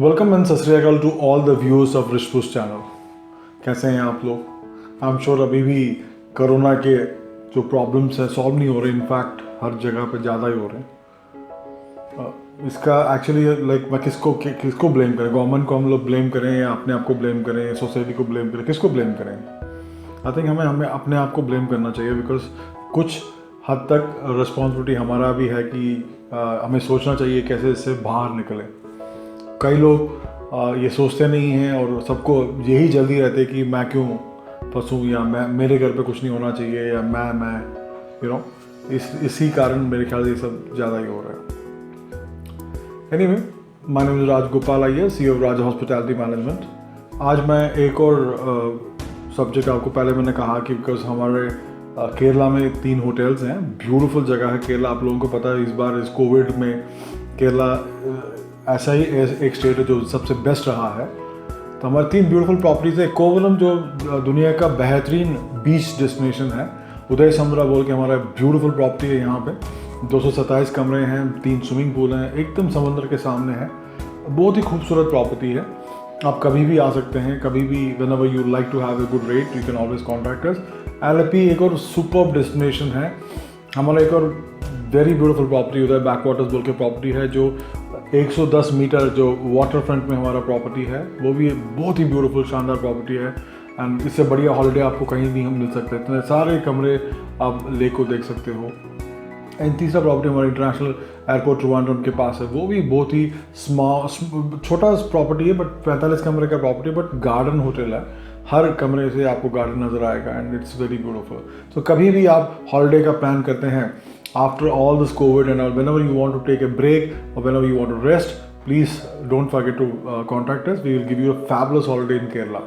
Welcome and Sat Sri Akal to all the viewers of रिशपुस channel. कैसे हैं आप लोग? आई एम श्योर अभी भी कोरोना के जो प्रॉब्लम्स हैं सॉल्व नहीं हो रहे, इनफैक्ट हर जगह पे ज़्यादा ही हो रहे हैं। इसका एक्चुअली मैं किसको ब्लेम करें? गवर्नमेंट को हम लोग ब्लेम करें या अपने आप को ब्लेम करें, सोसाइटी को ब्लेम करें, किसको ब्लेम करें? आई थिंक हमें अपने आप को ब्लेम करना चाहिए, बिकॉज कुछ हद तक रिस्पॉन्सिबिलिटी हमारा भी है कि हमें सोचना चाहिए कैसे इससे बाहर निकलें। कई लोग ये सोचते नहीं हैं और सबको यही जल्दी रहते कि मैं क्यों फंसूँ, या मेरे घर पे कुछ नहीं होना चाहिए, या मैं यू नो इसी कारण मेरे ख्याल से ये सब ज़्यादा ही हो रहा है। Anyway, my name is Rajgopal Iyer, CEO of Raj hospitality management. आज मैं एक और सब्जेक्ट आपको पहले मैंने कहा कि बिकॉज हमारे केरला में 3 होटल्स हैं, ब्यूटीफुल जगह है केरला। आप लोगों को पता है इस बार इस कोविड में केरला ऐसा ही एक स्टेट है जो सबसे बेस्ट रहा है। तो हमारे 3 ब्यूटीफुल प्रॉपर्टीज़ है। कोवलम जो दुनिया का बेहतरीन बीच डेस्टिनेशन है, उदय समुद्रा बोल के हमारा ब्यूटीफुल प्रॉपर्टी है। यहाँ पे 227 कमरे हैं, 3 स्विमिंग पूल हैं, एकदम समुद्र के सामने है। बहुत ही खूबसूरत प्रॉपर्टी है। आप कभी भी आ सकते हैं, कभी भी whenever you like to have a good rate you can always contact us। LP एक और सुपर्ब डेस्टिनेशन है हमारा। एक और वेरी ब्यूटीफुल प्रॉपर्टी उधर बैकवाटर्स बोल के प्रॉपर्टी है, जो 110 मीटर जो वाटर फ्रंट में हमारा प्रॉपर्टी है, वो भी बहुत ही ब्यूटीफुल शानदार प्रॉपर्टी है। एंड इससे बढ़िया हॉलिडे आपको कहीं भी हम मिल सकते हैं। इतने सारे कमरे आप लेक को देख सकते हो। एंड तीसरा प्रॉपर्टी हमारा इंटरनेशनल एयरपोर्ट ट्रिवांड्रम के पास है, वो भी बहुत ही छोटा प्रॉपर्टी है, बट 45 कमरे का प्रॉपर्टी, बट गार्डन होटल है। हर कमरे से आपको गार्डन नज़र आएगा एंड इट्स वेरी ब्यूटीफुल। तो कभी भी आप हॉलिडे का प्लान करते हैं after all this COVID and all, whenever you want to take a break or whenever you want to rest, please don't forget to contact us. We will give you a fabulous holiday in Kerala.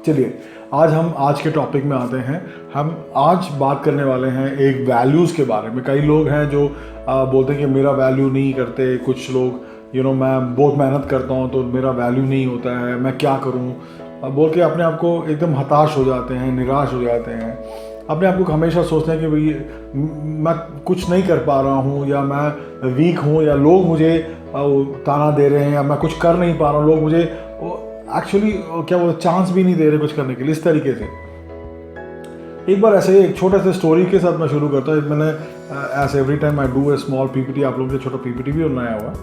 चलिए आज के topic में आते हैं। हम आज बात करने वाले हैं एक वैल्यूज़ के बारे में। कई लोग हैं जो बोलते हैं कि मेरा वैल्यू नहीं करते। कुछ लोग मैं बहुत मेहनत करता हूँ तो मेरा वैल्यू नहीं होता है, मैं क्या करूँ बोल के अपने आप को एकदम हताश हो जाते हैं, निराश हो जाते हैं। अपने आप को हमेशा सोचते हैं कि भाई मैं कुछ नहीं कर पा रहा हूँ, या मैं वीक हूँ, या लोग मुझे ताना दे रहे हैं, या मैं कुछ कर नहीं पा रहा हूँ, लोग मुझे एक्चुअली क्या बोलते चांस भी नहीं दे रहे कुछ करने के लिए। इस तरीके से एक बार ऐसे एक छोटे से स्टोरी के साथ मैं शुरू करता हूँ। मैंने as every time I do a small PPT, आप लोगों के छोटा PPT भी बनाया हुआ।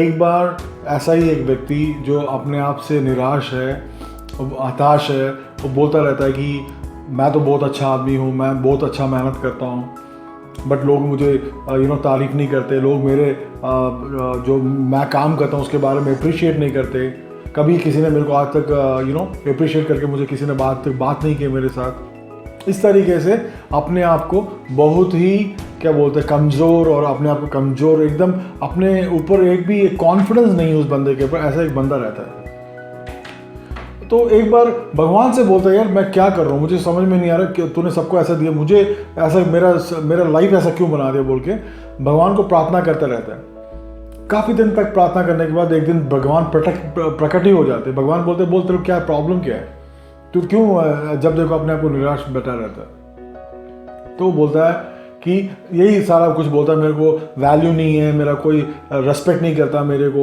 एक बार ऐसा ही एक व्यक्ति जो अपने आप से निराश है, हताश है, वो बोलता रहता है कि मैं तो बहुत अच्छा आदमी हूँ, मैं बहुत अच्छा मेहनत करता हूँ, बट लोग मुझे तारीफ़ नहीं करते। लोग मेरे जो मैं काम करता हूँ उसके बारे में अप्रिशिएट नहीं करते। कभी किसी ने मेरे को आज तक अप्रिशिएट करके मुझे किसी ने बात नहीं की मेरे साथ। इस तरीके से अपने आप को बहुत ही क्या बोलते हैं कमज़ोर, और अपने आप को कमज़ोर एकदम अपने ऊपर एक भी कॉन्फिडेंस नहीं उस बंदे के ऊपर, ऐसा एक बंदा रहता है। तो एक बार भगवान से बोलता है, यार मैं क्या कर रहा हूँ, मुझे समझ में नहीं आ रहा कि तूने सबको ऐसा दिया, मुझे ऐसा मेरा लाइफ ऐसा क्यों बना दिया बोल के भगवान को प्रार्थना करता रहता है। काफ़ी दिन तक प्रार्थना करने के बाद एक दिन भगवान प्रकट ही हो जाते हैं। भगवान बोलते तेरे क्या प्रॉब्लम क्या है, तू क्यों जब देखो अपने आप को निराश बैठा रहता है? तो वो बोलता है कि यही सारा कुछ बोलता है, मेरे को वैल्यू नहीं है, मेरा कोई रेस्पेक्ट नहीं करता मेरे को।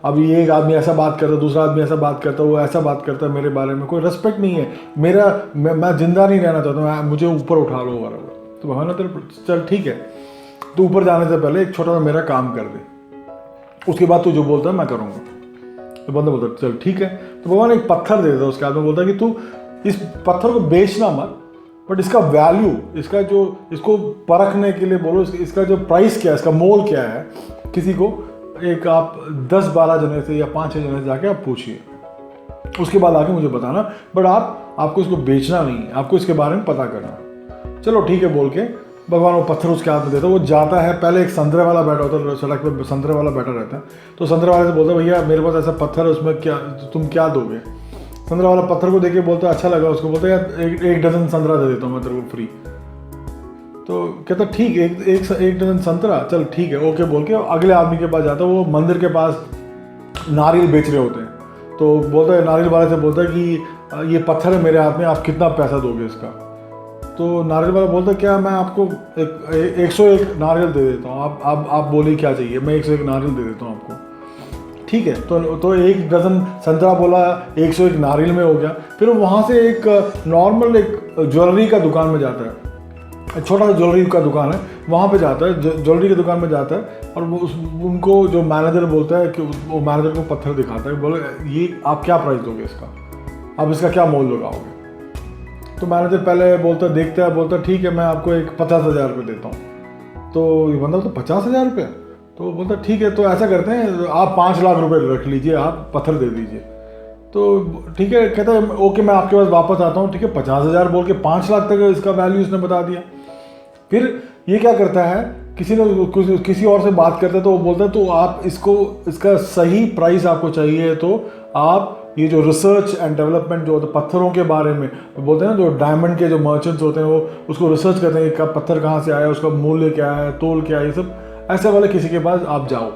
अभी एक आदमी ऐसा बात करता है, दूसरा आदमी ऐसा बात करता है, वो ऐसा बात करता है मेरे बारे में, कोई रेस्पेक्ट नहीं है मेरा, मैं जिंदा नहीं रहना चाहता, मुझे ऊपर उठा लो बराबर। तो भगवान तेरे चल ठीक है, तो ऊपर जाने से पहले एक छोटा सा मेरा काम कर दे, उसके बाद तू जो बोलता है मैं करूँगा। तो बंदा बोलता चल ठीक है। तो भगवान एक पत्थर दे देता है, उसके हाथ में बोलता है कि तू इस पत्थर को बेचना मत, बट इसका वैल्यू, इसको परखने के लिए बोलो, इसका जो प्राइस क्या है, इसका मोल क्या है, किसी को एक आप 10-12 जने से या 5-6 जने से जाके आप पूछिए, उसके बाद आके मुझे बताना, बट आपको इसको बेचना नहीं, आपको इसके बारे में पता करना। चलो ठीक है बोल के भगवान वो पत्थर उसके हाथ में देता है। वो जाता है, पहले एक संतरे वाला बैठा होता है, सड़क पे संतरे वाला बैठा रहता है। तो संतरे वाले से बोलता है, भैया मेरे पास ऐसा पत्थर है, उसमें क्या तुम क्या दोगे? संतरा वाला पत्थर को देके बोलता है अच्छा लगा उसको, बोलता है यार एक डजन संतरा दे देता हूँ मैं तेरे को फ्री। तो कहता ठीक है, एक डजन संतरा, चल ठीक है ओके बोल के अगले आदमी के पास जाता है। वो मंदिर के पास नारियल बेच रहे होते हैं। तो बोलता है, नारियल वाले से बोलता है कि ये पत्थर है मेरे हाथ में, आप कितना पैसा दोगे इसका? तो नारियल वाला बोलता है क्या मैं आपको 101 नारियल दे देता हूँ, आप बोलिए क्या चाहिए, मैं 101 नारियल दे देता हूँ आपको। ठीक है, तो 1 डजन संतरा बोला, 101 नारियल में हो गया। फिर वहाँ से एक नॉर्मल एक ज्वेलरी का दुकान में जाता है, छोटा सा ज्वेलरी का दुकान है, वहाँ पे जाता है, ज्वेलरी की दुकान में जाता है, और वो उनको जो मैनेजर बोलता है कि वो मैनेजर को पत्थर दिखाता है, बोले ये आप क्या प्राइस दोगे इसका, आप इसका क्या मोल लगाओगे। तो मैनेजर पहले बोलता है, देखता है, बोलता है ठीक है मैं आपको एक 50,000 रुपये देता हूँ। तो ये बंदा तो 50,000 रुपये, तो बोलता ठीक है तो ऐसा करते हैं आप 5 लाख रुपए रख लीजिए, आप पत्थर दे दीजिए। तो ठीक है, कहता है ओके मैं आपके पास वापस आता हूँ। ठीक है, 50,000 बोल के 5 लाख तक इसका वैल्यू इसने बता दिया। फिर ये क्या करता है, किसी और से बात करता है, तो वो बोलता है तो आप इसका सही प्राइस आपको चाहिए तो आप ये जो रिसर्च एंड डेवलपमेंट जो पत्थरों के बारे में बोलते हैं ना, जो डायमंड के जो मर्चेंट्स होते हैं वो उसको रिसर्च करते हैं कि पत्थर कहाँ से आया, उसका मूल्य क्या है, तोल क्या है, ये सब ऐसे वाले किसी के पास आप जाओ।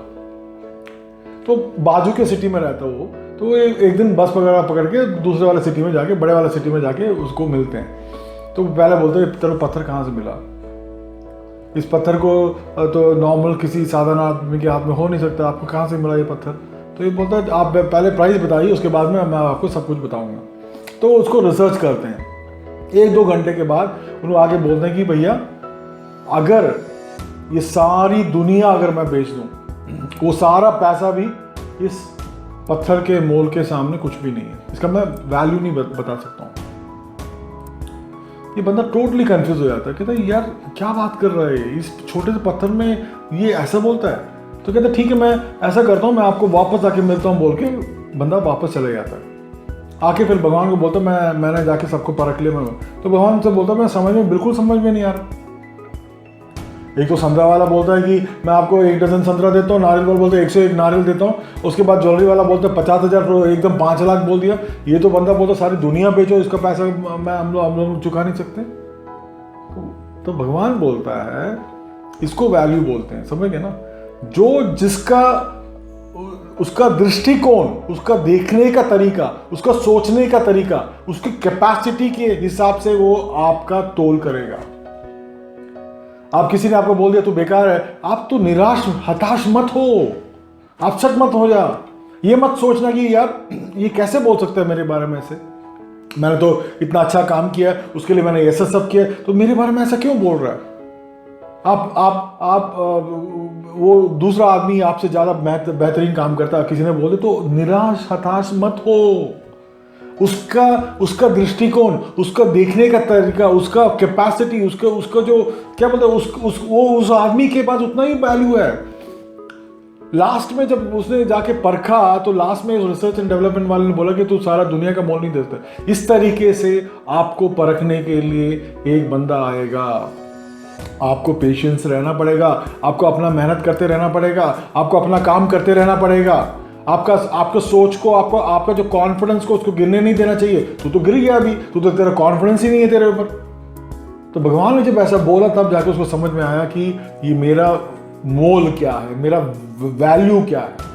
तो बाजू के सिटी में रहता है वो, तो एक दिन बस वगैरह पकड़ के दूसरे वाले सिटी में जाके, बड़े वाले सिटी में जाके उसको मिलते हैं। तो पहले बोलते हैं तेरे पत्थर कहाँ से मिला, इस पत्थर को तो नॉर्मल किसी साधारण आदमी के हाथ में हो नहीं सकता, आपको कहाँ से मिला ये पत्थर। तो ये बोलता है आप पहले प्राइस बताइए, उसके बाद में मैं आपको सब कुछ बताऊंगा। तो उसको रिसर्च करते हैं। 1-2 घंटे के बाद उन्होंने आगे बोलते हैं कि भैया अगर ये सारी दुनिया अगर मैं बेच दूं, वो सारा पैसा भी इस पत्थर के मोल के सामने कुछ भी नहीं है, इसका मैं वैल्यू नहीं बता सकता हूँ। ये बंदा टोटली कंफ्यूज हो जाता है, कहता है यार क्या बात कर रहा है, इस छोटे से पत्थर में ये ऐसा बोलता है। तो कहता है ठीक है मैं ऐसा करता हूँ, मैं आपको वापस आके मिलता हूँ बोल के बंदा वापस चले जाता है। आके फिर भगवान को बोलता मैंने जाके सबको परख लिया मैं। तो भगवान से बोलता मैं बिल्कुल समझ में नहीं आ रहा। एक तो संतरा वाला बोलता है कि मैं आपको 1 डजन संतरा देता हूँ, नारियल वाला बोलता है 101 नारियल देता हूँ, उसके बाद ज्वेलरी वाला बोलता है 50,000, एकदम 5 लाख बोल दिया। ये तो बंदा बोलता सारी दुनिया बेचो, इसका पैसा हम लोग चुका नहीं सकते। तो भगवान बोलता है इसको वैल्यू बोलते हैं, समझ गए ना। जो जिसका उसका दृष्टिकोण, उसका देखने का तरीका, उसका सोचने का तरीका, उसकी कैपेसिटी के हिसाब से वो आपका तोल करेगा। आप किसी ने आपको बोल दिया तू बेकार है, आप तो निराश हताश मत हो, आप सच मत हो जा। ये मत सोचना कि यार ये कैसे बोल सकता है मेरे बारे में ऐसे, मैंने तो इतना अच्छा काम किया, उसके लिए मैंने ऐसा सब किया, तो मेरे बारे में ऐसा क्यों बोल रहा है। आप वो दूसरा आदमी आपसे ज़्यादा बेहतरीन काम करता है, किसी ने बोल दिया तो निराश हताश मत हो। उसका दृष्टिकोण, उसका देखने का तरीका, उसका कैपेसिटी, उसका जो क्या बोलते हैं उस आदमी के पास उतना ही वैल्यू है। लास्ट में जब उसने जाके परखा तो लास्ट में रिसर्च एंड डेवलपमेंट वाले ने बोला कि तू सारा दुनिया का मोल नहीं देता। इस तरीके से आपको परखने के लिए एक बंदा आएगा, आपको पेशेंस रहना पड़ेगा, आपको अपना मेहनत करते रहना पड़ेगा, आपको अपना काम करते रहना पड़ेगा, आपका सोच को, आपका जो कॉन्फिडेंस को उसको गिरने नहीं देना चाहिए। तू तो गिर गया अभी, तू तो तेरा कॉन्फिडेंस ही नहीं है तेरे ऊपर। तो भगवान ने जब ऐसा बोला तब जाके उसको समझ में आया कि ये मेरा मोल क्या है, मेरा वैल्यू क्या है।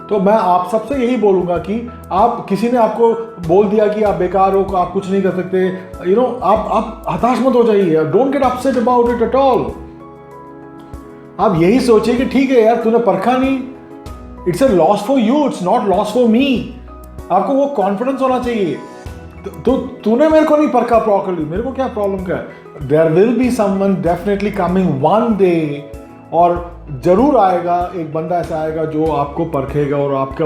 तो मैं आप सबसे यही बोलूंगा कि आप किसी ने आपको बोल दिया कि आप बेकार हो, आप कुछ नहीं कर सकते, आप हताश मत हो जाइए, don't get upset about it at all. आप यही सोचिए कि ठीक है यार तूने परखा नहीं, it's a loss for you, it's not loss for me. आपको वो कॉन्फिडेंस होना चाहिए। तो तूने मेरे को नहीं परखा प्रॉपर्ली, मेरे को क्या प्रॉब्लम का है। There will be someone definitely coming one day, और जरूर आएगा एक बंदा ऐसा आएगा जो आपको परखेगा और आपका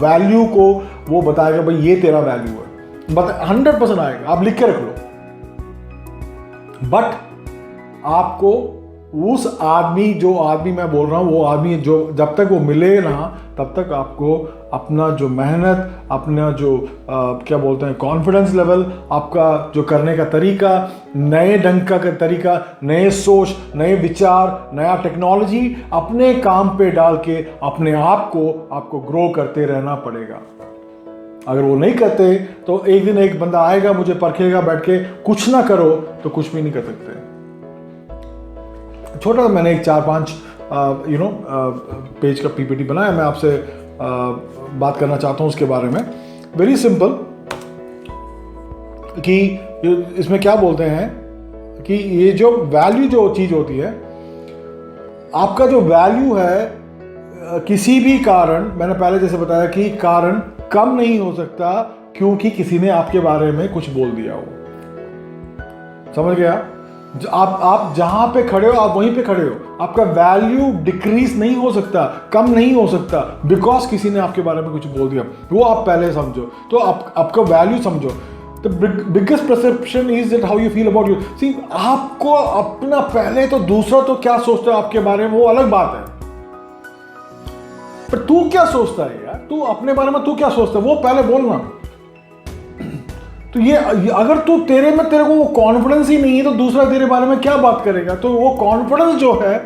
वैल्यू को वो बताएगा भाई ये तेरा वैल्यू है, 100% आएगा, आप लिख के रख लो। बट आपको उस जो आदमी मैं बोल रहा हूं, वो आदमी जो जब तक वो मिले ना तब तक आपको अपना जो मेहनत, अपना जो क्या बोलते हैं कॉन्फिडेंस लेवल, आपका जो करने का तरीका, नए ढंग का तरीका, नए सोच, नए विचार, नया टेक्नोलॉजी अपने काम पे डाल के अपने आप को आपको ग्रो करते रहना पड़ेगा। अगर वो नहीं करते तो एक दिन एक बंदा आएगा, मुझे परखेगा बैठ के, कुछ ना करो तो कुछ भी नहीं कर सकते। छोटा मैंने एक 4-5 पेज का पीपीटी बनाया, मैं आपसे बात करना चाहता हूं उसके बारे में। वेरी सिंपल कि इसमें क्या बोलते हैं कि ये जो वैल्यू जो चीज होती है, आपका जो वैल्यू है किसी भी कारण, मैंने पहले जैसे बताया कि कारण कम नहीं हो सकता क्योंकि किसी ने आपके बारे में कुछ बोल दिया हो। समझ गया? आप जहां पे खड़े हो आप वहीं पे खड़े हो। आपका वैल्यू डिक्रीज नहीं हो सकता, कम नहीं हो सकता बिकॉज किसी ने आपके बारे में कुछ बोल दिया। वो आप पहले समझो, तो आपका वैल्यू समझो। The biggest perception is that how you feel about you. See, आपको अपना पहले तो दूसरा तो क्या सोचता है आपके बारे में वो अलग बात है, पर तू क्या सोचता है यार? तू अपने बारे में तू क्या सोचता है वो पहले बोलना। तो ये अगर तेरे को वो कॉन्फिडेंस ही नहीं है तो दूसरा तेरे बारे में क्या बात करेगा? तो वो कॉन्फिडेंस जो है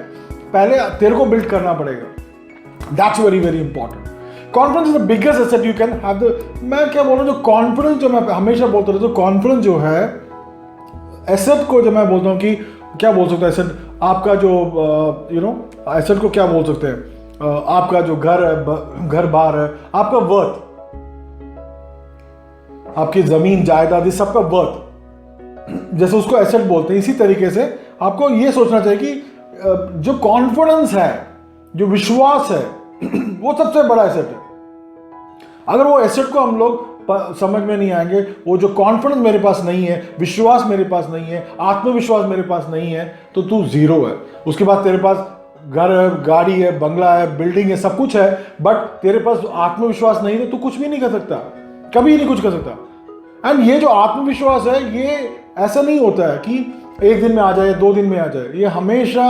पहले तेरे को बिल्ड करना पड़ेगा। That's very very important. Confidence is the biggest asset you can have. मैं क्या बोल रहा हूँ, जो कॉन्फिडेंस जो मैं हमेशा बोलता रहता हूँ, कॉन्फिडेंस जो है एसेट को जो मैं बोलता हूँ कि क्या बोल सकता है एसेट, आपका जो एसेट को क्या बोल सकते हैं, आपका जो घर बार है, आपका वर्थ, आपकी जमीन जायदाद, इस सबका वर्थ, जैसे उसको एसेट बोलते हैं, इसी तरीके से आपको ये सोचना चाहिए कि जो कॉन्फिडेंस है, जो विश्वास है वो सबसे बड़ा एसेट है। अगर वो एसेट को हम लोग समझ में नहीं आएंगे, वो जो कॉन्फिडेंस मेरे पास नहीं है, विश्वास मेरे पास नहीं है, आत्मविश्वास मेरे पास नहीं है, तो तू जीरो है। उसके बाद तेरे पास घर है, गाड़ी है, बंगला है, बिल्डिंग है, सब कुछ है, बट तेरे पास आत्मविश्वास नहीं है तो तू कुछ भी नहीं कर सकता, कभी नहीं कुछ कर सकता। एंड ये जो आत्मविश्वास है ये ऐसा नहीं होता है कि एक दिन में आ जाए, 2 दिन में आ जाए। ये हमेशा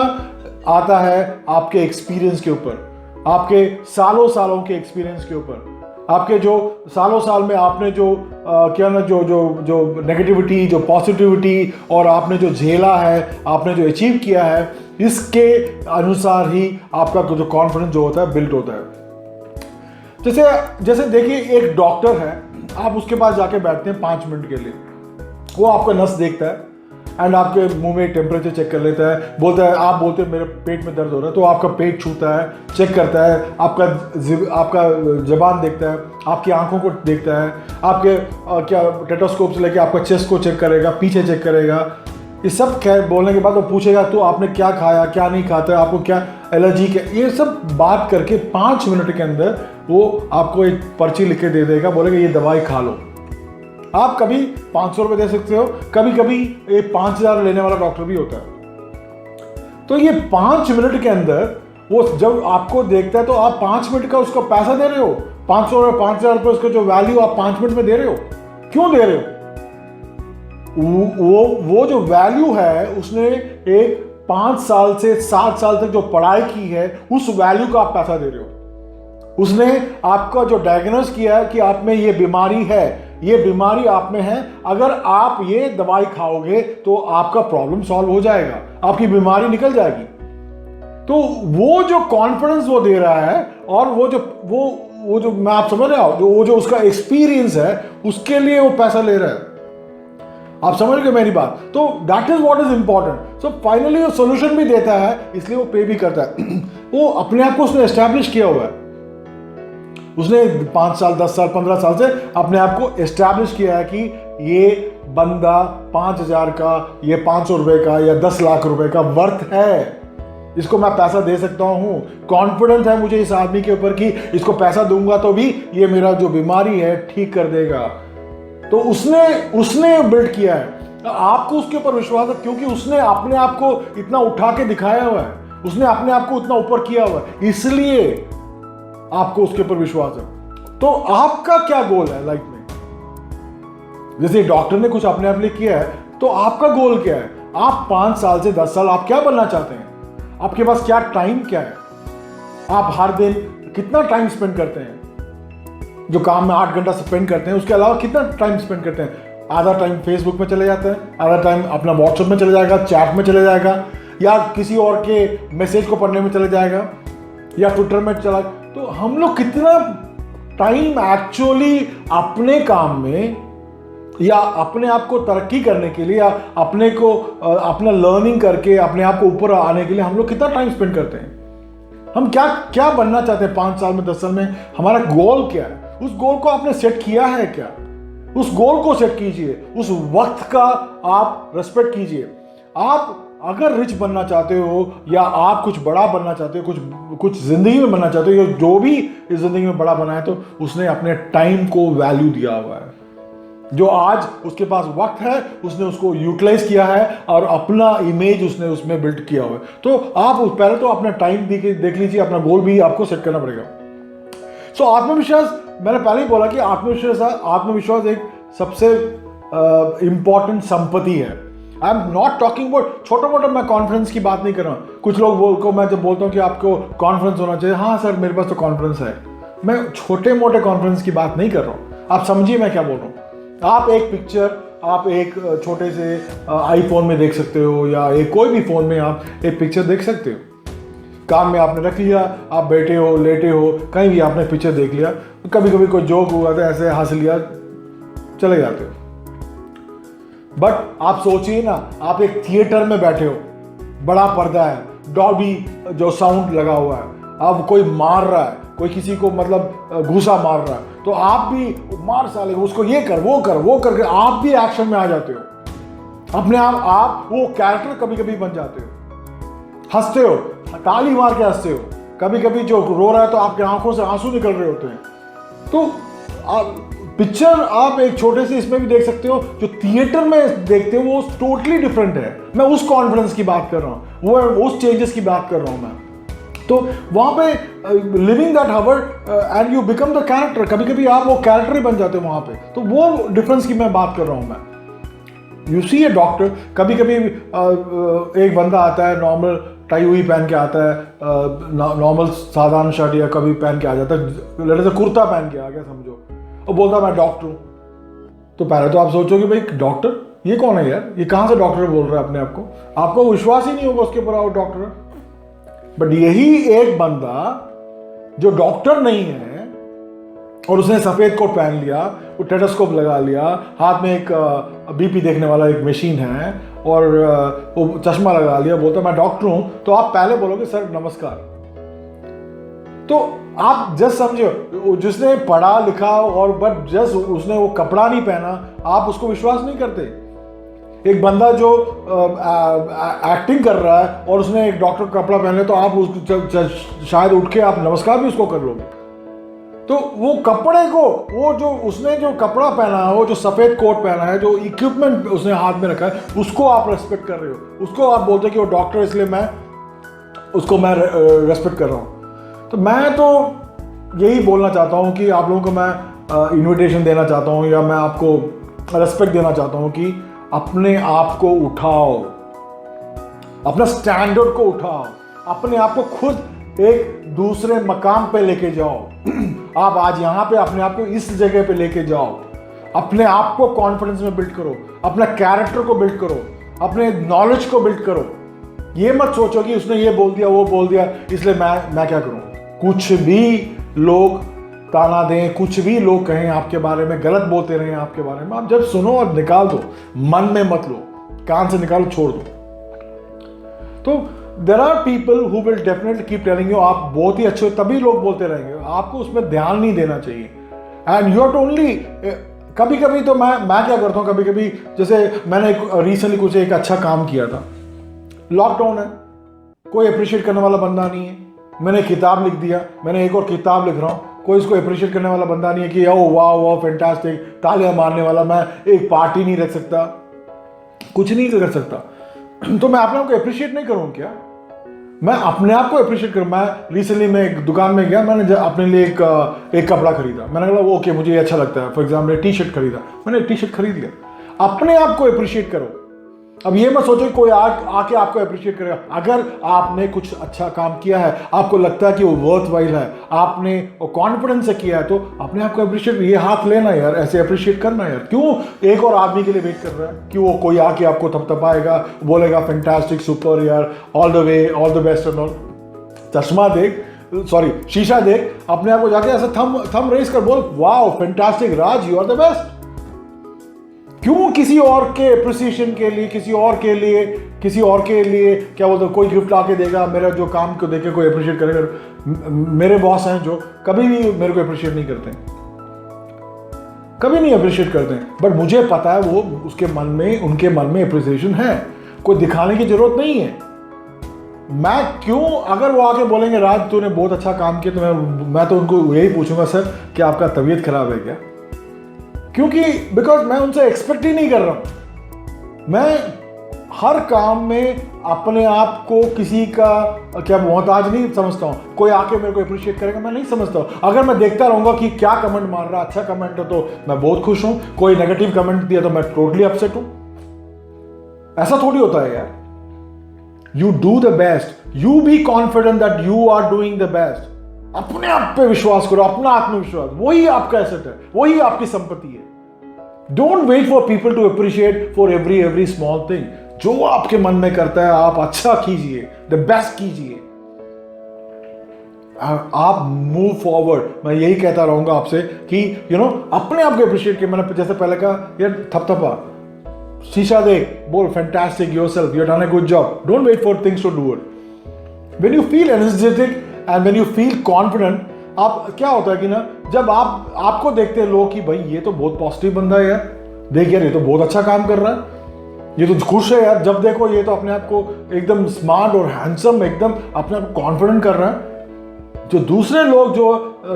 आता है आपके एक्सपीरियंस के ऊपर, आपके सालों के एक्सपीरियंस के ऊपर, आपके जो साल में आपने जो जो नेगेटिविटी, जो पॉजिटिविटी और आपने जो झेला है, आपने जो अचीव किया है, इसके अनुसार ही आपका जो कॉन्फिडेंस जो होता है बिल्ड होता है। जैसे देखिए, एक डॉक्टर है, आप उसके पास जाके बैठते हैं 5 मिनट के लिए, वो आपका नस देखता है एंड आपके मुंह में टेम्परेचर चेक कर लेता है, बोलता है, आप बोलते हैं मेरे पेट में दर्द हो रहा है, तो आपका पेट छूता है, चेक करता है, आपका जबान देखता है, आपकी आंखों को देखता है, आपके क्या टेटोस्कोप से लेके आपका चेस्ट को चेक करेगा, पीछे चेक करेगा। ये सब बोलने के बाद वो पूछेगा तो आपने क्या खाया, क्या नहीं खाता, आपको क्या एलर्जी, क्या, ये सब बात करके 5 मिनट के अंदर वो आपको एक पर्ची लिख के दे देगा, बोलेगा ये दवाई खा लो। आप कभी 500 रुपये दे सकते हो, कभी कभी ये 5000 लेने वाला डॉक्टर भी होता है। तो ये 5 मिनट के अंदर वो जब आपको देखता है तो आप 5 मिनट का उसका पैसा दे रहे हो, 500 और 5000 रुपये उसका जो वैल्यू आप 5 मिनट में दे रहे हो। क्यों दे रहे हो? वो जो वैल्यू है उसने एक 5 साल से 7 साल तक जो पढ़ाई की है, उस वैल्यू का आप पैसा दे रहे हो। उसने आपका जो डायग्नोस किया है कि आप में ये बीमारी है, ये बीमारी आप में है, अगर आप ये दवाई खाओगे तो आपका प्रॉब्लम सॉल्व हो जाएगा, आपकी बीमारी निकल जाएगी। तो वो जो कॉन्फिडेंस वो दे रहा है और वो जो मैं आप समझ रहे हो, वो जो उसका एक्सपीरियंस है, उसके लिए वो पैसा ले रहा है। आप समझ गए मेरी बात? तो that is what is important. So finally वो सोल्यूशन भी देता है, इसलिए वो पे भी करता है। वो अपने आप को उसने एस्टैब्लिश किया हुआ है, उसने 5 साल, 10 साल, 15 साल से अपने आप को एस्टैब्लिश किया है कि ये बंदा 5000 का, ये 500 रुपए का या 10 लाख रुपए का वर्थ है, इसको मैं पैसा दे सकता हूं। कॉन्फिडेंस है मुझे इस आदमी के ऊपर कि इसको पैसा दूंगा तो भी ये मेरा जो बीमारी है ठीक कर देगा। तो उसने बिल्ड किया है। आपको उसके ऊपर विश्वास है क्योंकि उसने अपने आप को इतना उठा के दिखाया हुआ है, उसने अपने आप को इतना ऊपर किया हुआ है, इसलिए आपको उसके ऊपर विश्वास है। तो आपका क्या गोल है लाइफ में? जैसे डॉक्टर ने कुछ अपने आप लिए किया है, तो आपका गोल क्या है? आप 5 साल से 10 साल आप क्या बनना चाहते हैं? आपके पास क्या टाइम क्या है? आप हर दिन कितना टाइम स्पेंड करते हैं? जो काम में 8 घंटा स्पेंड करते हैं, उसके अलावा कितना टाइम स्पेंड करते हैं? आधा टाइम फेसबुक में चले जाता है, आधा टाइम अपना व्हाट्सएप में चले जाएगा, चैट में चले जाएगा, या किसी और के मैसेज को पढ़ने में चले जाएगा, या ट्विटर में चला। तो हम लोग कितना टाइम एक्चुअली अपने काम में या अपने आप को तरक्की करने के लिए या अपने को अपना लर्निंग करके अपने आप को ऊपर आने के लिए हम लोग कितना टाइम स्पेंड करते हैं? हम क्या क्या बनना चाहते हैं 5 साल में, 10 साल में? हमारा गोल क्या है? उस गोल को आपने सेट किया है क्या? उस गोल को सेट कीजिए, उस वक्त का आप रेस्पेक्ट कीजिए। आप अगर रिच बनना चाहते हो या आप कुछ बड़ा बनना चाहते हो, कुछ जिंदगी में बनना चाहते हो, या जो भी इस जिंदगी में बड़ा बना है, तो उसने अपने टाइम को वैल्यू दिया हुआ है। जो आज उसके पास वक्त है उसने उसको यूटिलाइज किया है और अपना इमेज उसने उसमें बिल्ड किया हुआ है। तो आप पहले तो अपना टाइम देख लीजिए, अपना गोल भी आपको सेट करना पड़ेगा। सो आत्मविश्वास, मैंने पहले ही बोला कि आत्मविश्वास एक सबसे इंपॉर्टेंट संपत्ति है। I am not talking about छोटा मोटा, मैं कॉन्फिडेंस की बात नहीं कर रहा हूँ। कुछ लोग को मैं जब बोलता हूँ कि आपको कॉन्फिडेंस होना चाहिए, हाँ सर मेरे पास तो कॉन्फिडेंस है, मैं छोटे मोटे कॉन्फिडेंस की बात नहीं कर रहा हूँ। आप समझिए मैं क्या बोल रहा हूँ। आप एक पिक्चर आप एक छोटे से आईफोन में देख सकते हो, या एक कोई भी फ़ोन में आप एक पिक्चर देख सकते हो। काम में आपने रख लिया, आप बैठे हो, लेटे हो, कहीं भी आपने पिक्चर देख लिया, कभी कभी कोई जोक हुआ तो ऐसे हंस लिया, चले जाते हो। बट आप सोचिए ना, आप एक थिएटर में बैठे हो, बड़ा पर्दा है, डॉल्बी जो साउंड लगा हुआ है, अब कोई मार रहा है, कोई किसी को मतलब घूसा मार रहा है, तो आप भी मार साले उसको, ये कर वो करके आप भी एक्शन में आ जाते हो। अपने आप वो कैरेक्टर कभी कभी बन जाते हो, हंसते हो, ताली मार के हंसते हो। कभी कभी जो रो रहा है तो आपके आंखों से आंसू निकल रहे होते हैं। तो पिक्चर आप एक छोटे से इसमें भी देख सकते हो, जो थिएटर में देखते हो वो टोटली डिफरेंट है। मैं उस कॉन्फिडेंस की बात कर रहा हूँ, वो उस चेंजेस की बात कर रहा हूँ मैं। तो वहाँ पे living that hour and you become the character, कभी कभी आप वो कैरेक्टर ही बन जाते हो वहाँ पे। तो वो डिफरेंस की मैं बात कर रहा हूँ मैं। यू सी ए डॉक्टर, कभी कभी एक बंदा आता है नॉर्मल टाई हुई पहन के आता है, नॉर्मल साधारण शर्ट या कभी पहन के आ जाता है, लड़के से कुर्ता पहन के आ गया समझो, और बोलता मैं डॉक्टर हूँ। तो पहले तो आप सोचोगे भाई डॉक्टर ये कौन है यार, ये कहाँ से डॉक्टर बोल रहा है अपने आप को, आपको विश्वास ही नहीं होगा उसके ऊपर वो डॉक्टर है। बट यही एक बंदा जो डॉक्टर नहीं है और उसने सफेद कोट पहन लिया, वो टेटोस्कोप लगा लिया, हाथ में एक बीपी देखने वाला एक मशीन है और वो चश्मा लगा लिया, बोलता मैं डॉक्टर हूं, तो आप पहले बोलोगे सर नमस्कार। तो आप जस्ट समझो, जिसने पढ़ा लिखा और बट जस्ट उसने वो कपड़ा नहीं पहना, आप उसको विश्वास नहीं करते। एक बंदा जो एक्टिंग कर रहा है और उसने एक डॉक्टर का कपड़ा पहन लिया, तो आप शायद उठ के आप नमस्कार भी उसको कर लोगे। तो वो कपड़े को, वो जो उसने जो कपड़ा पहना है, वो जो सफेद कोट पहना है, जो इक्विपमेंट उसने हाथ में रखा है, उसको आप रेस्पेक्ट कर रहे हो, उसको आप बोलते हो कि वो डॉक्टर, इसलिए मैं उसको मैं रेस्पेक्ट कर रहा हूँ। तो मैं तो यही बोलना चाहता हूँ कि आप लोगों को मैं इन्विटेशन देना चाहता हूँ, या मैं आपको रेस्पेक्ट देना चाहता हूँ कि अपने आप को उठाओ, अपना स्टैंडर्ड को उठाओ, अपने आप को खुद एक दूसरे मकाम पे लेके जाओ। आप आज यहाँ पे अपने आप को इस जगह पे लेके जाओ, अपने आप को कॉन्फिडेंस में बिल्ड करो, अपना कैरेक्टर को बिल्ड करो, अपने नॉलेज को बिल्ड करो। ये मत सोचो कि उसने ये बोल दिया वो बोल दिया इसलिए मैं क्या करूं। कुछ भी लोग ताना दें, कुछ भी लोग कहें आपके बारे में, गलत बोलते रहें आपके बारे में, आप जब सुनो और निकाल दो, मन में मत लो, कान से निकालो, छोड़ दो। तो there are people who will definitely keep telling you आप बहुत ही अच्छे हो, तभी लोग बोलते रहेंगे, आपको उसमें ध्यान नहीं देना चाहिए। एंड यू आर ओनली, कभी कभी तो मैं क्या करता हूँ, कभी कभी जैसे मैंने रिसेंटली कुछ एक अच्छा काम किया था, लॉकडाउन है, कोई अप्रिशिएट करने वाला बंदा नहीं है, मैंने किताब लिख दिया, मैंने एक और किताब लिख रहा हूँ, कोई इसको अप्रिशिएट करने वाला बंदा नहीं है कि ओ वाह वाह फैंटास्टिक, तालियां मारने वाला, मैं एक पार्टी नहीं रख सकता, कुछ नहीं कर सकता। तो मैं अपने आप को अप्रिशिएट नहीं करूँ क्या? मैं अपने आप को अप्रिशिएट करूँ। मैं रिसेंटली मैं एक दुकान में गया, मैंने अपने लिए एक कपड़ा खरीदा, मैंने कहा ओके मुझे ये अच्छा लगता है, फॉर एग्जाम्पल टी शर्ट खरीदा, मैंने टी शर्ट खरीद लिया। अपने आप को अप्रिशिएट करो। अब ये मत सोचो कोई आके आपको अप्रिशिएट करेगा। अगर आपने कुछ अच्छा काम किया है, आपको लगता है कि वो वर्थ वाइल है, आपने कॉन्फिडेंस से किया है, तो अपने आप को अप्रिशिएट, ये हाथ लेना यार, ऐसे अप्रिशिएट करना यार। क्यों एक और आदमी के लिए वेट कर रहा है कि वो कोई आके आपको थपथपाएगा, बोलेगा फैंटास्टिक, सुपर यार, all the way, all the best and all. चश्मा देख, सॉरी शीशा देख, अपने आप को जाके ऐसे थम रेस कर बोल wow fantastic Raj, you are the best. क्यों किसी और के अप्रिसिएशन के लिए, किसी और के लिए क्या बोलते हैं, कोई गिफ्ट आके देगा, मेरा जो काम को देखे कोई अप्रिशिएट करेगा। मेरे बॉस हैं जो कभी भी मेरे को अप्रिशिएट नहीं करते, कभी नहीं अप्रिशिएट करते, बट मुझे पता है वो उसके मन में, उनके मन में अप्रिसिएशन है। कोई दिखाने की जरूरत नहीं है। मैं क्यों, अगर वो आके बोलेंगे राज तूने बहुत अच्छा काम किया, तो मैं तो उनको यही पूछूंगा सर कि आपका तबीयत खराब है क्या? क्योंकि बिकॉज मैं उनसे एक्सपेक्ट ही नहीं कर रहा हूं। मैं हर काम में अपने आप को किसी का क्या मोहताज नहीं समझता हूं। कोई आके मेरे को अप्रिशिएट करेगा, मैं नहीं समझता हूं। अगर मैं देखता रहूंगा कि क्या कमेंट मार रहा, अच्छा कमेंट है तो मैं बहुत खुश हूं, कोई नेगेटिव कमेंट दिया तो मैं टोटली अपसेट हूं। ऐसा थोड़ी होता है यार। You do the best, you be confident that you are doing the best. अपने आप पे विश्वास करो, अपना आत्मविश्वास, वही आपका एसेट है, वही आपकी संपत्ति है। Don't wait for people to appreciate for every small thing. जो आपके मन में करता है आप अच्छा कीजिए, द बेस्ट कीजिए, आप मूव फॉरवर्ड। मैं यही कहता रहूंगा आपसे कि अपने आप को अप्रिशिएट किया। मैंने जैसे पहले कहा यार, थपथपा, शीशा देख, बोल fantastic yourself, you have done a good job. Don't wait for things to do it. When you feel energetic and when you feel confident, आप क्या होता है कि ना, जब आपको देखते हैं लोग कि भाई ये तो बहुत पॉजिटिव बंदा है यार, देख यार ये तो बहुत अच्छा काम कर रहा है, ये तो खुश है यार, जब देखो ये तो अपने आप को एकदम स्मार्ट और हैंडसम, एकदम अपने आप को कॉन्फिडेंट कर रहा है। जो दूसरे लोग जो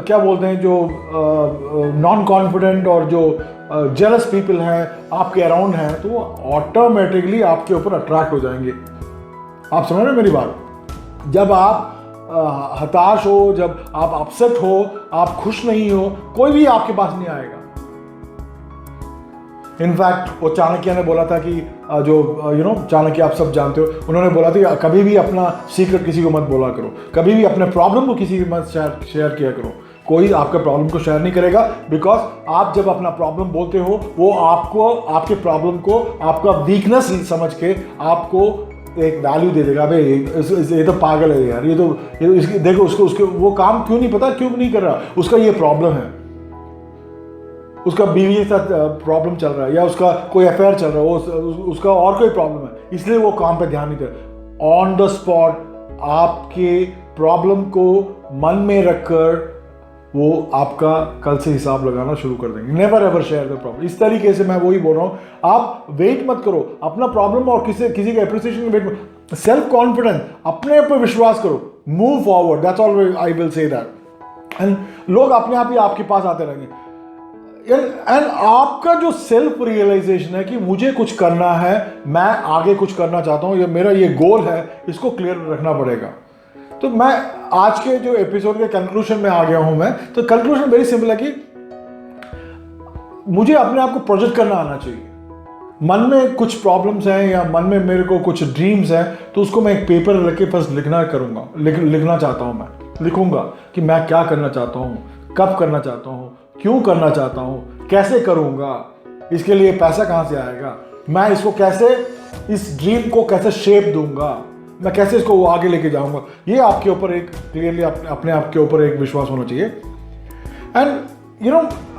क्या बोलते हैं, जो नॉन कॉन्फिडेंट और जो जेलस पीपल हैं आपके अराउंड हैं, तो वो ऑटोमेटिकली आपके ऊपर अट्रैक्ट हो जाएंगे। आप समझ रहे हो मेरी बात? जब आप हताश हो, जब आप अपसेट हो, आप खुश नहीं हो, कोई भी आपके पास नहीं आएगा। इनफैक्ट वो चाणक्य ने बोला था कि जो चाणक्य आप सब जानते हो, उन्होंने बोला था कि कभी भी अपना सीक्रेट किसी को मत बोला करो, कभी भी अपने प्रॉब्लम को किसी को मत शेयर किया करो। कोई आपके प्रॉब्लम को शेयर नहीं करेगा, बिकॉज आप जब अपना प्रॉब्लम बोलते हो, वो आपको आपके प्रॉब्लम को आपका वीकनेस समझ के आपको एक वैल्यू दे देगा। भाई ये तो पागल है यार, ये तो देखो उसको वो काम क्यों नहीं पता, क्यों नहीं कर रहा, उसका ये प्रॉब्लम है, उसका बीवी के साथ प्रॉब्लम चल रहा है, या उसका कोई अफेयर चल रहा है, उसका और कोई प्रॉब्लम है, इसलिए वो काम पे ध्यान नहीं दे रहा। ऑन द स्पॉट आपके प्रॉब्लम को मन में रखकर वो आपका कल से हिसाब लगाना शुरू कर देंगे। Never ever share the problem. इस तरीके से मैं वही बोल रहा हूँ, आप वेट मत करो अपना प्रॉब्लम और किसी के अप्रिसिएशन वेट मत। सेल्फ कॉन्फिडेंस, अपने पर विश्वास करो, move forward, that's all I will say that. And लोग अपने आप ही आपके पास आते रहेंगे। एंड आपका जो सेल्फ रियलाइजेशन है कि मुझे कुछ करना है, मैं आगे कुछ करना चाहता हूँ, ये मेरा ये गोल है, इसको क्लियर रखना पड़ेगा। तो मैं आज के जो एपिसोड के कंक्लूजन में आ गया हूं मैं, तो कंक्लूजन वेरी सिंपल है कि मुझे अपने आप को प्रोजेक्ट करना आना चाहिए। मन में कुछ प्रॉब्लम्स हैं या मन में मेरे को कुछ ड्रीम्स हैं, तो उसको मैं एक पेपर रख के बस लिखना चाहता हूं। मैं लिखूंगा कि मैं क्या करना चाहता हूं, कब करना चाहता हूं, क्यों करना चाहता हूं, कैसे करूंगा, इसके लिए पैसा कहां से आएगा, मैं इसको कैसे, इस ड्रीम को कैसे शेप दूंगा, मैं कैसे इसको आगे लेके जाऊंगा। ये आपके ऊपर एक क्लियरली अपने आप के ऊपर एक विश्वास होना चाहिए। एंड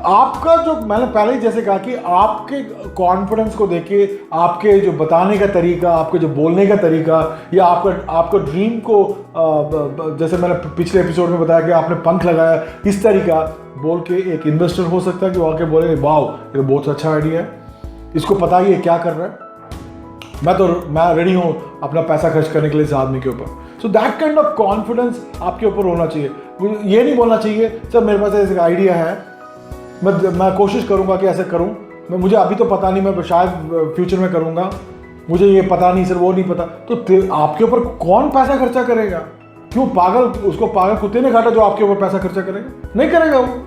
आपका जो मैंने पहले ही जैसे कहा कि आपके कॉन्फिडेंस को देके, आपके जो बताने का तरीका, आपके जो बोलने का तरीका, या आपका ड्रीम को जैसे मैंने पिछले एपिसोड में बताया कि आपने पंख लगाया, इस तरीका बोल के एक इन्वेस्टर हो सकता है कि वो आके बोले वाओ ये बहुत अच्छा आइडिया है, इसको पता ही है क्या कर रहा है, मैं रेडी हूँ अपना पैसा खर्च करने के लिए इस आदमी के ऊपर। So that kind of confidence आपके ऊपर होना चाहिए। ये नहीं बोलना चाहिए सर मेरे पास ऐसा आइडिया है, मैं कोशिश करूंगा कि ऐसे करूं, मुझे अभी तो पता नहीं, मैं शायद फ्यूचर में करूंगा, मुझे ये पता नहीं सर, वो नहीं पता। तो आपके ऊपर कौन पैसा खर्चा करेगा? क्यों उसको पागल कुत्ते ने काटा जो आपके ऊपर पैसा खर्चा करेगा? नहीं करेगा वो।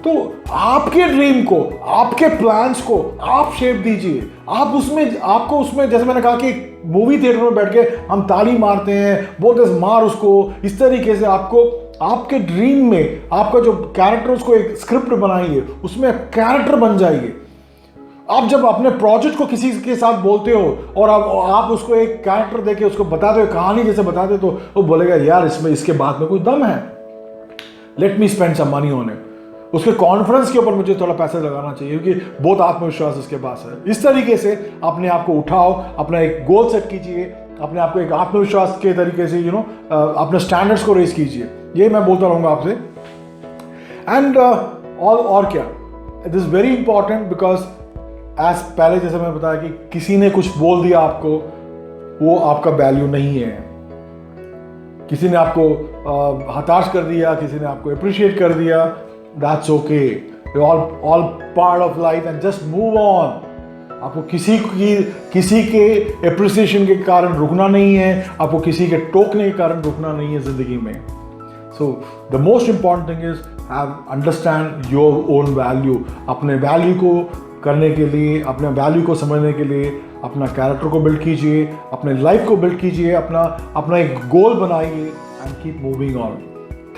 तो आपके ड्रीम को, आपके प्लान्स को आप शेप दीजिए। आपको उसमें जैसे मैंने कहा कि मूवी थिएटर में बैठ के हम ताली मारते हैं, बोलते मार उसको, इस तरीके से आपको आपके ड्रीम में आपका जो कैरेक्टर, उसको एक स्क्रिप्ट बनाइए, उसमें कैरेक्टर बन जाइए। आप जब अपने प्रोजेक्ट को किसी के साथ बोलते हो और आप उसको एक कैरेक्टर देके उसको बताते हो, कहानी जैसे बताते, तो वो बोलेगा यार इसके बाद में कुछ दम है, let me spend some money on it. उसके कॉन्फिडेंस के ऊपर मुझे थोड़ा पैसा लगाना चाहिए क्योंकि बहुत आत्मविश्वास उसके पास है। इस तरीके से अपने आप को उठाओ, अपना एक गोल सेट कीजिए, अपने आप को एक आत्मविश्वास के तरीके से अपने स्टैंडर्ड्स को रेज कीजिए। ये मैं बोलता रहूँगा आपसे। एंड और क्या, it is very important because as पहले जैसे मैं बताया कि किसी ने कुछ बोल दिया आपको, वो आपका वैल्यू नहीं है। किसी ने आपको हताश कर दिया, किसी ने आपको अप्रिशिएट कर दिया, that's okay, all part of life and just move on. आपको किसी के अप्रिसिएशन के कारण रुकना नहीं है, आपको किसी के टोकने के कारण रुकना नहीं है जिंदगी में। So the most important thing is understand your own value. अपने वैल्यू को करने के लिए, अपने वैल्यू को समझने के लिए अपना कैरेक्टर को बिल्ड कीजिए, अपने लाइफ को बिल्ड कीजिए, अपना एक गोल बनाइए and keep moving on.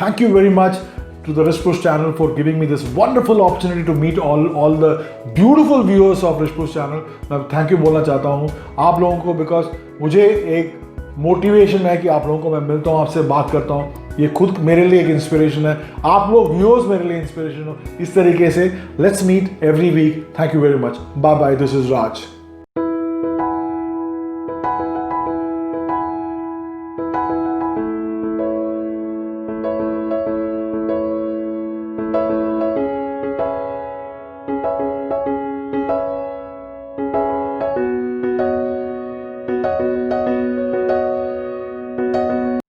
Thank you very much to the Rishpush channel for giving me this wonderful opportunity to meet all the beautiful viewers of Rishpush channel. मैं thank you बोलना चाहता हूँ आप लोगों को, बिकॉज मुझे एक मोटिवेशन है कि आप लोगों को मैं मिलता हूँ, आपसे बात करता हूँ, ये खुद मेरे लिए एक इंस्पिरेशन है। आप लोग व्यूअर्स मेरे लिए इंस्पिरेशन हो। इस तरीके से let's meet every week. Thank you very much. Bye bye. This is Raj.